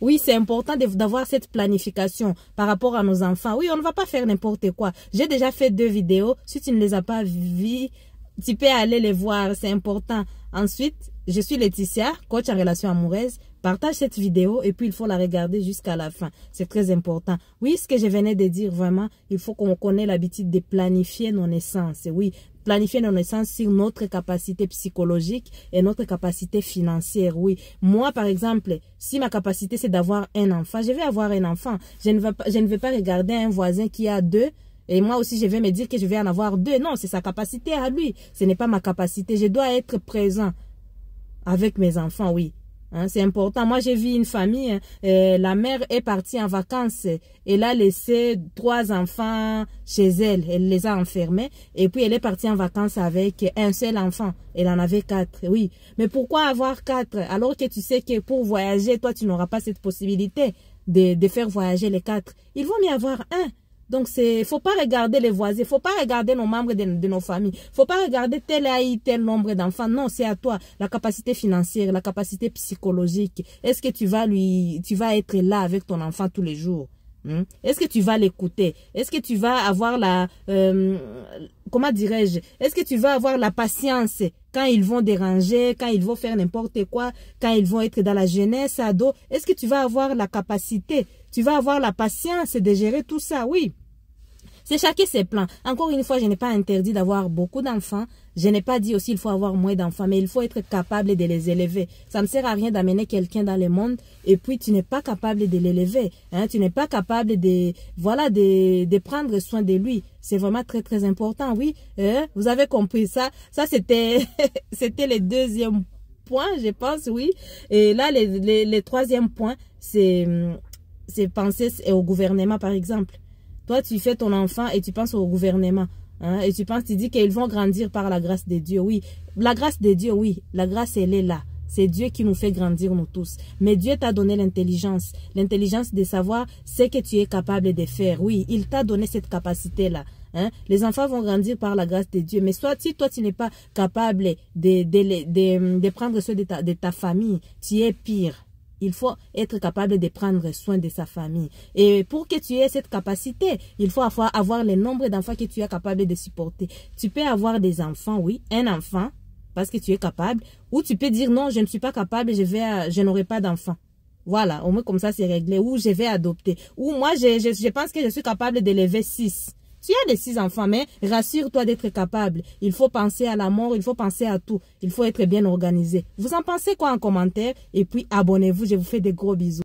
Oui, c'est important d'avoir cette planification par rapport à nos enfants. Oui, on ne va pas faire n'importe quoi. J'ai déjà fait 2 vidéos. Si tu ne les as pas vues, tu peux aller les voir. C'est important. Ensuite, je suis Laetitia, coach en relation amoureuse. Partage cette vidéo et puis il faut la regarder jusqu'à la fin. C'est très important. Oui, ce que je venais de dire, vraiment, il faut qu'on connaisse l'habitude de planifier nos naissances. Oui, planifier nos naissances sur notre capacité psychologique et notre capacité financière. Oui, moi, par exemple, si ma capacité c'est d'avoir un enfant, je vais avoir un enfant. Je ne vais pas regarder un voisin qui a 2. Et moi aussi, je vais me dire que je vais en avoir 2. Non, c'est sa capacité à lui. Ce n'est pas ma capacité. Je dois être présent avec mes enfants, oui. Hein, c'est important. Moi, j'ai vu une famille, la mère est partie en vacances. Elle a laissé 3 enfants chez elle. Elle les a enfermés. Et puis, elle est partie en vacances avec un seul enfant. Elle en avait 4, oui. Mais pourquoi avoir 4 alors que tu sais que pour voyager, toi, tu n'auras pas cette possibilité de faire voyager les 4. Il vaut mieux avoir un. Donc, faut pas regarder les voisins, faut pas regarder nos membres de nos familles, faut pas regarder tel a eu tel nombre d'enfants. Non, c'est à toi. La capacité financière, la capacité psychologique. Est-ce que tu vas être là avec ton enfant tous les jours? Est-ce que tu vas l'écouter? Est-ce que tu vas avoir comment dirais-je? Est-ce que tu vas avoir la patience quand ils vont déranger, quand ils vont faire n'importe quoi, quand ils vont être dans la jeunesse, ado? Est-ce que tu vas avoir la capacité? Tu vas avoir la patience de gérer tout ça? Oui. C'est chacun ses plans. Encore une fois, je n'ai pas interdit d'avoir beaucoup d'enfants. Je n'ai pas dit aussi qu'il faut avoir moins d'enfants, mais il faut être capable de les élever. Ça ne sert à rien d'amener quelqu'un dans le monde et puis tu n'es pas capable de l'élever. Hein? Tu n'es pas capable de prendre soin de lui. C'est vraiment très, très important. Oui, vous avez compris ça. Ça, c'était c'était le 2e point, je pense, oui. Et là, le 3e point, c'est penser au gouvernement, par exemple. Toi, tu fais ton enfant et tu penses au gouvernement. Hein, et tu dis qu'ils vont grandir par la grâce de Dieu. Oui, la grâce de Dieu, oui. La grâce, elle est là. C'est Dieu qui nous fait grandir, nous tous. Mais Dieu t'a donné l'intelligence. L'intelligence de savoir ce que tu es capable de faire. Oui, il t'a donné cette capacité-là. Hein? Les enfants vont grandir par la grâce de Dieu. Mais soit si toi, tu n'es pas capable de prendre soin de ta famille, tu es pire. Il faut être capable de prendre soin de sa famille. Et pour que tu aies cette capacité, il faut avoir le nombre d'enfants que tu es capable de supporter. Tu peux avoir des enfants, oui, un enfant, parce que tu es capable. Ou tu peux dire non, je ne suis pas capable, je n'aurai pas d'enfant. Voilà, au moins comme ça c'est réglé. Ou je vais adopter. Ou moi, je pense que je suis capable d'élever 6. Tu as des 6 enfants, mais rassure-toi d'être capable. Il faut penser à la mort, il faut penser à tout. Il faut être bien organisé. Vous en pensez quoi en commentaire? Et puis abonnez-vous, je vous fais des gros bisous.